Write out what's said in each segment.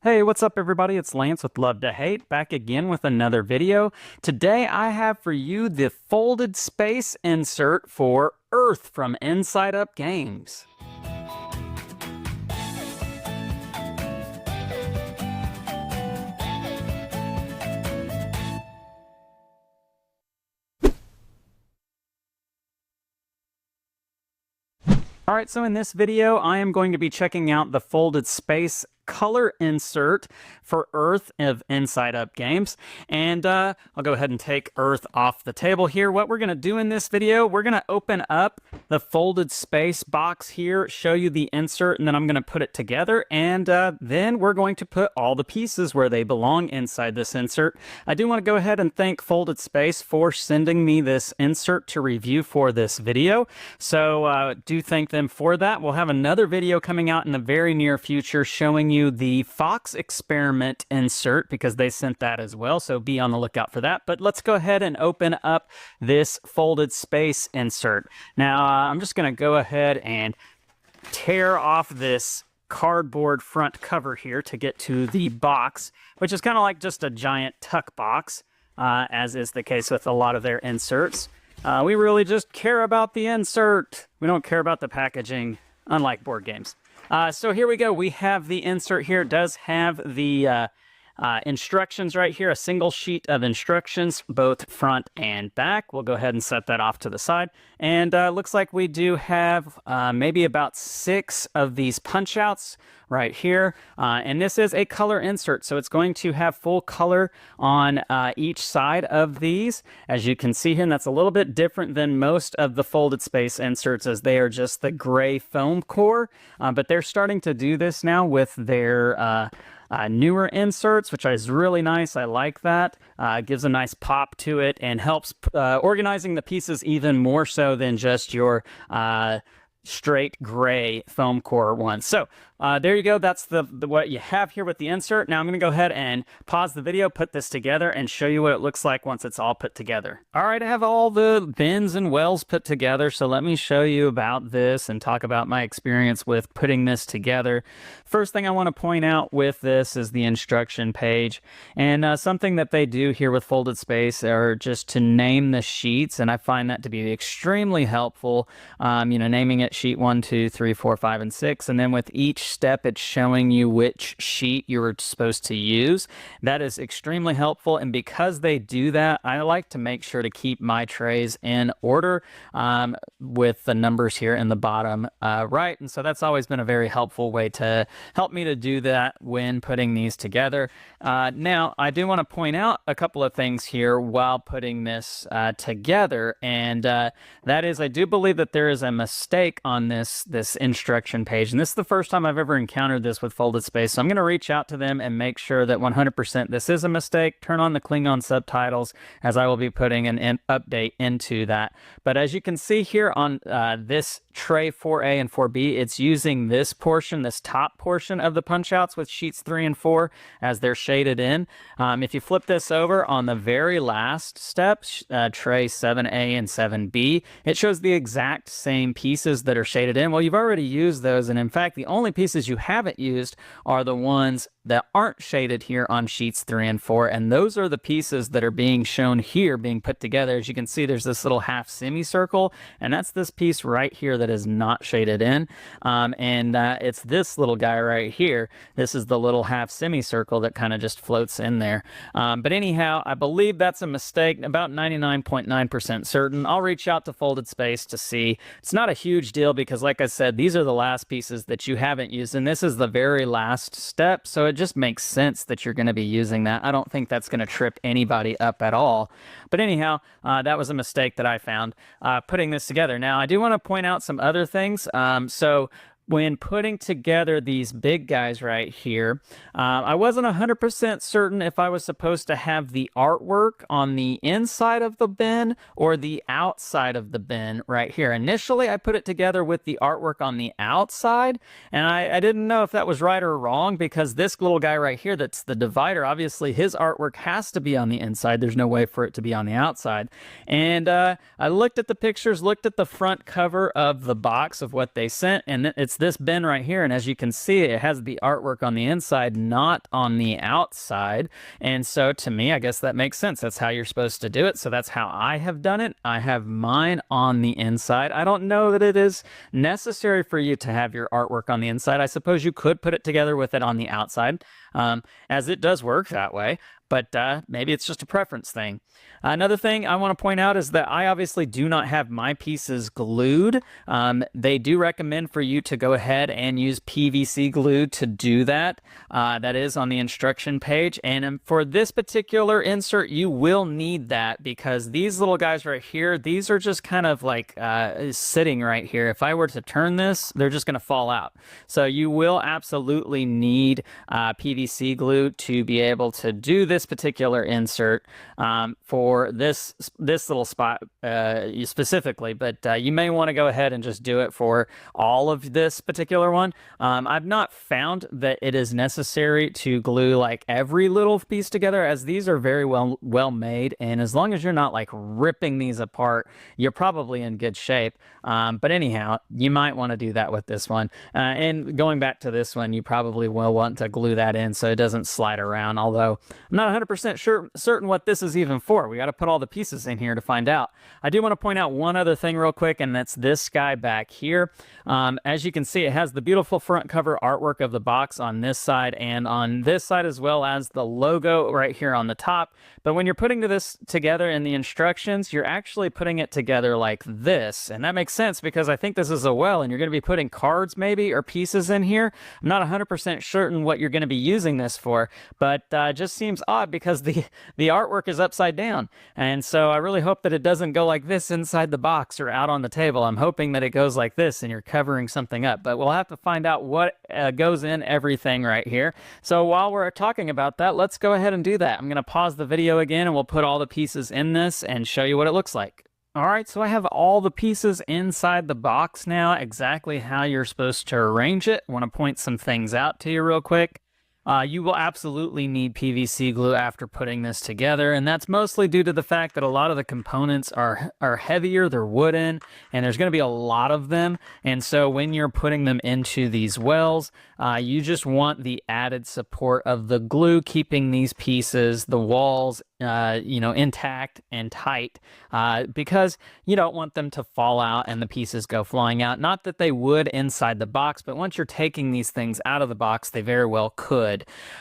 Hey, what's up everybody? It's Lance with Love to Hate, back again with another video. Today I have for you the folded space insert for Earth from Inside Up Games. Alright, so in this video I am going to be checking out the folded space color insert for Earth of Inside Up Games. And I'll go ahead and take Earth off the table here. What we're going to do in this video, we're going to open up the folded space box here, show you the insert, and then I'm going to put it together. And then we're going to put all the pieces where they belong inside this insert. I do want to go ahead and thank Folded Space for sending me this insert to review for this video. So do thank them for that. We'll have another video coming out in the very near future showing you the Fox Experiment insert because they sent that as well, so be on the lookout for that. But let's go ahead and open up this folded space insert. Now I'm just going to go ahead and tear off this cardboard front cover here to get to the box, which is kind of like just a giant tuck box, as is the case with a lot of their inserts. We really just care about the insert. We don't care about the packaging, unlike board games. So here we go. We have the insert here. It does have the instructions right here, a single sheet of instructions, both front and back. We'll go ahead and set that off to the side. And looks like we do have maybe about 6 of these punch outs right here. And this is a color insert, so it's going to have full color on each side of these. As you can see here, and that's a little bit different than most of the folded space inserts, as they are just the gray foam core. But they're starting to do this now with their newer inserts, which is really nice. I like that. Gives a nice pop to it and helps organizing the pieces even more so than just your straight gray foam core one. So there you go. That's the what you have here with the insert. Now I'm going to go ahead and pause the video, put this together, and show you what it looks like once it's all put together. All right, I have all the bins and wells put together, so let me show you about this and talk about my experience with putting this together. First thing I want to point out with this is the instruction page, and something that they do here with Folded Space are just to name the sheets, and I find that to be extremely helpful. You know, naming it sheet 1, 2, 3, 4, 5, and 6, and then with each step it's showing you which sheet you were supposed to use. That is extremely helpful, and because they do that, I like to make sure to keep my trays in order with the numbers here in the bottom right, and so that's always been a very helpful way to help me to do that when putting these together. Now I do want to point out a couple of things here while putting this together, and that is, I do believe that there is a mistake on this instruction page, and this is the first time I've ever encountered this with Folded Space, so I'm going to reach out to them and make sure that 100% this is a mistake. Turn on the Klingon subtitles, as I will be putting an update into that. But as you can see here on this tray 4A and 4B, it's using this portion, this top portion of the punch outs with sheets 3 and 4 as they're shaded in. If you flip this over on the very last step, tray 7A and 7B, it shows the exact same pieces that are shaded in. Well, you've already used those, and in fact the only pieces you haven't used are the ones that aren't shaded here on sheets 3 and 4, and those are the pieces that are being shown here being put together. As you can see, there's this little half semicircle, and that's this piece right here that is not shaded in, and it's this little guy right here. This is the little half semicircle that kind of just floats in there, but anyhow, I believe that's a mistake, about 99.9% certain. I'll reach out to Folded Space to see. It's not a huge deal because, like I said, these are the last pieces that you haven't used, and this is the very last step, so it just makes sense that you're going to be using that. I don't think that's going to trip anybody up at all. But anyhow, that was a mistake that I found putting this together. Now, I do want to point out some other things. So when putting together these big guys right here, I wasn't 100% certain if I was supposed to have the artwork on the inside of the bin or the outside of the bin right here. Initially, I put it together with the artwork on the outside, and I didn't know if that was right or wrong because this little guy right here, that's the divider, obviously his artwork has to be on the inside. There's no way for it to be on the outside. And I looked at the pictures, looked at the front cover of the box of what they sent, and it's it's this bin right here, and as you can see, it has the artwork on the inside, not on the outside. And so to me, I guess that makes sense. That's how you're supposed to do it. So that's how I have done it. I have mine on the inside. I don't know that it is necessary for you to have your artwork on the inside. I suppose you could put it together with it on the outside, as it does work that way. But maybe it's just a preference thing. Another thing I want to point out is that I obviously do not have my pieces glued. They do recommend for you to go ahead and use PVC glue to do that. That is on the instruction page. And for this particular insert, you will need that because these little guys right here, these are just kind of like sitting right here. If I were to turn this, they're just going to fall out. So you will absolutely need PVC glue to be able to do this particular insert for this little spot specifically, but you may want to go ahead and just do it for all of this particular one. I've not found that it is necessary to glue like every little piece together, as these are very well made, and as long as you're not like ripping these apart, you're probably in good shape. But anyhow, you might want to do that with this one. And going back to this one, you probably will want to glue that in so it doesn't slide around, although I'm not 100% certain what this is even for. We got to put all the pieces in here to find out. I do want to point out one other thing real quick, and that's this guy back here. As you can see, it has the beautiful front cover artwork of the box on this side and on this side, as well as the logo right here on the top. But when you're putting this together in the instructions, you're actually putting it together like this, and that makes sense because I think this is a well, and you're going to be putting cards maybe or pieces in here. I'm not 100% certain what you're going to be using this for, but it just seems odd because the artwork is upside down, and so I really hope that it doesn't go like this inside the box or out on the table. I'm hoping that it goes like this and you're covering something up, but we'll have to find out what goes in everything right here. So while we're talking about that, let's go ahead and do that. I'm going to pause the video again and we'll put all the pieces in this and show you what it looks like. All right, so I have all the pieces inside the box now, exactly how you're supposed to arrange it. I want to point some things out to you real quick. You will absolutely need PVC glue after putting this together, and that's mostly due to the fact that a lot of the components are heavier, they're wooden, and there's going to be a lot of them, and so when you're putting them into these wells, you just want the added support of the glue, keeping these pieces, the walls, intact and tight, because you don't want them to fall out and the pieces go flying out. Not that they would inside the box, but once you're taking these things out of the box, they very well could.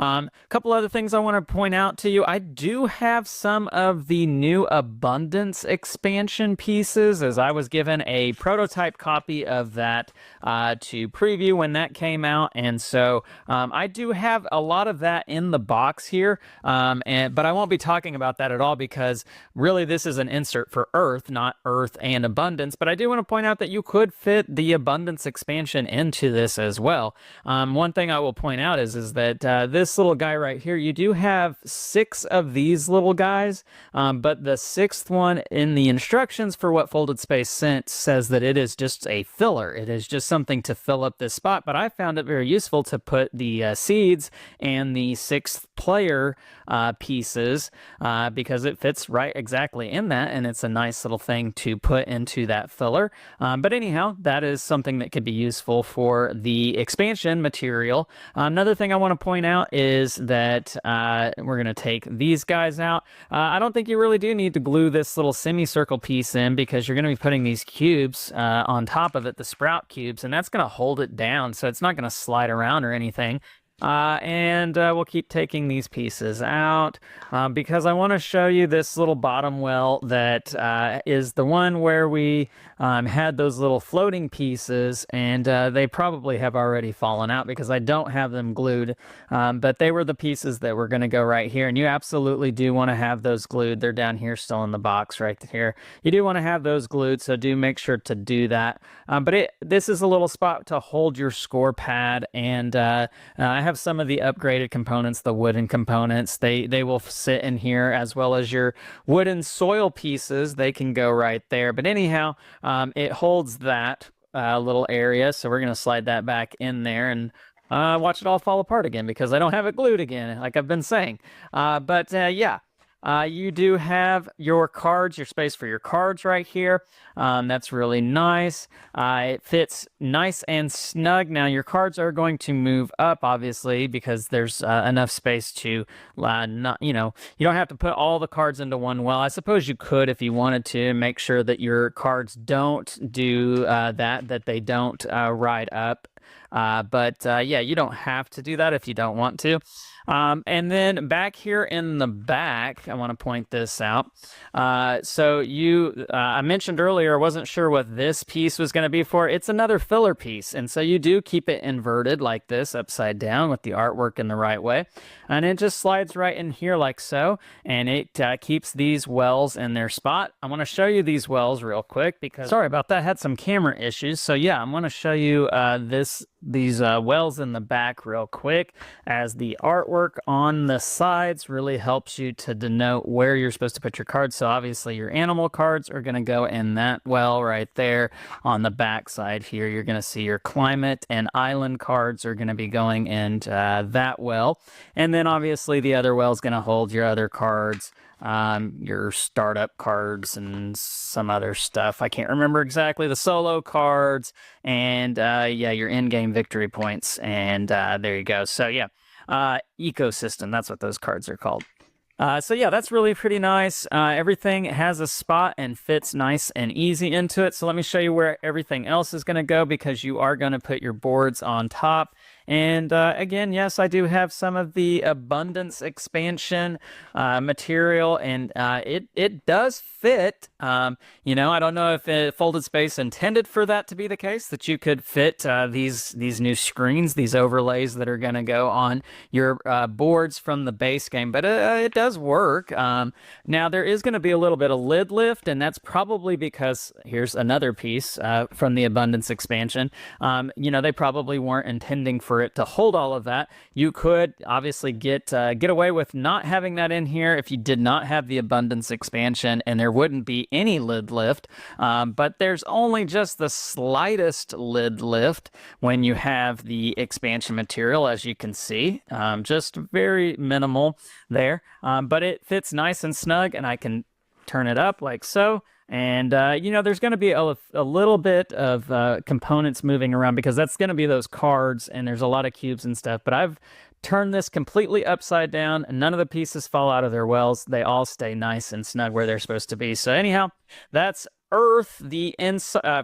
A couple other things I want to point out to you. I do have some of the new Abundance expansion pieces, as I was given a prototype copy of that to preview when that came out, and so I do have a lot of that in the box here, but I won't be talking about that at all because really this is an insert for Earth, not Earth and Abundance. But I do want to point out that you could fit the Abundance expansion into this as well. One thing I will point out is that this little guy right here, you do have 6 of these little guys, but the 6th one in the instructions for what Folded Space sent says that it is just a filler. It is just something to fill up this spot, but I found it very useful to put the seeds and the 6th player pieces because it fits right exactly in that, and it's a nice little thing to put into that filler. But anyhow, that is something that could be useful for the expansion material. Another thing I want to point out is that we're going to take these guys out. I don't think you really do need to glue this little semicircle piece in because you're going to be putting these cubes on top of it, the sprout cubes, and that's going to hold it down, so it's not going to slide around or anything. And we'll keep taking these pieces out because I want to show you this little bottom well that is the one where we had those little floating pieces, and they probably have already fallen out because I don't have them glued, but they were the pieces that were going to go right here, and you absolutely do want to have those glued. They're down here still in the box right here. You do want to have those glued, so do make sure to do that. But this is a little spot to hold your score pad, and I have some of the upgraded components, the wooden components. They will sit in here, as well as your wooden soil pieces. They can go right there. But anyhow, it holds that little area, so we're going to slide that back in there and watch it all fall apart again because I don't have it glued again, like I've been saying. Yeah. you do have your cards, your space for your cards right here. That's really nice. It fits nice and snug. Now your cards are going to move up, obviously, because there's enough space to not, you don't have to put all the cards into one well. I suppose you could if you wanted to make sure that your cards don't do that they don't ride up. But yeah, you don't have to do that if you don't want to. And then back here in the back, I want to point this out. So I mentioned earlier, I wasn't sure what this piece was going to be for. It's another filler piece. And so you do keep it inverted like this, upside down with the artwork in the right way. And it just slides right in here like so. And it keeps these wells in their spot. I want to show you these wells real quick because, sorry about that, I had some camera issues. So yeah, I'm going to show you these wells in the back real quick, as the artwork on the sides really helps you to denote where you're supposed to put your cards. So obviously your animal cards are going to go in that well right there. On the back side here, you're going to see your climate and island cards are going to be going into that well. And then obviously the other well is going to hold your other cards, your startup cards and some other stuff. I can't remember exactly, the solo cards, and yeah, your in-game victory points. And there you go. So yeah, ecosystem, that's what those cards are called. So yeah, that's really pretty nice. Everything has a spot and fits nice and easy into it. So let me show you where everything else is going to go, because you are going to put your boards on top. And again, yes, I do have some of the abundance expansion material, and it does fit. I don't know if Folded Space intended for that to be the case, that you could fit these new screens, these overlays that are going to go on your boards from the base game, but it does work. Now, there is going to be a little bit of lid lift, and that's probably because, here's another piece from the abundance expansion. They probably weren't intending for it to hold all of that. You could obviously get away with not having that in here if you did not have the abundance expansion, and there wouldn't be any lid lift. But there's only just the slightest lid lift when you have the expansion material, as you can see. Just very minimal there. But it fits nice and snug, and I can turn it up like so. And, there's going to be a little bit of components moving around, because that's going to be those cards, and there's a lot of cubes and stuff. But I've turned this completely upside down, and none of the pieces fall out of their wells. They all stay nice and snug where they're supposed to be. So anyhow, that's Earth,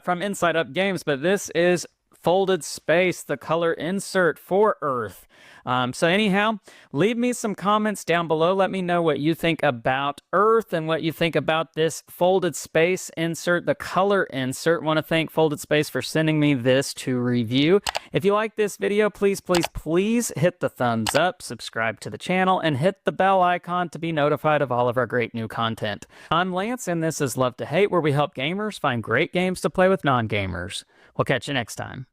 from Inside Up Games, but this is Folded Space, the color insert for Earth. So anyhow, leave me some comments down below. Let me know what you think about Earth and what you think about this Folded Space insert, the color insert. Want to thank Folded Space for sending me this to review. If you like this video, please, please, please hit the thumbs up, subscribe to the channel, and hit the bell icon to be notified of all of our great new content. I'm Lance, and this is Love to Hate, where we help gamers find great games to play with non-gamers. We'll catch you next time.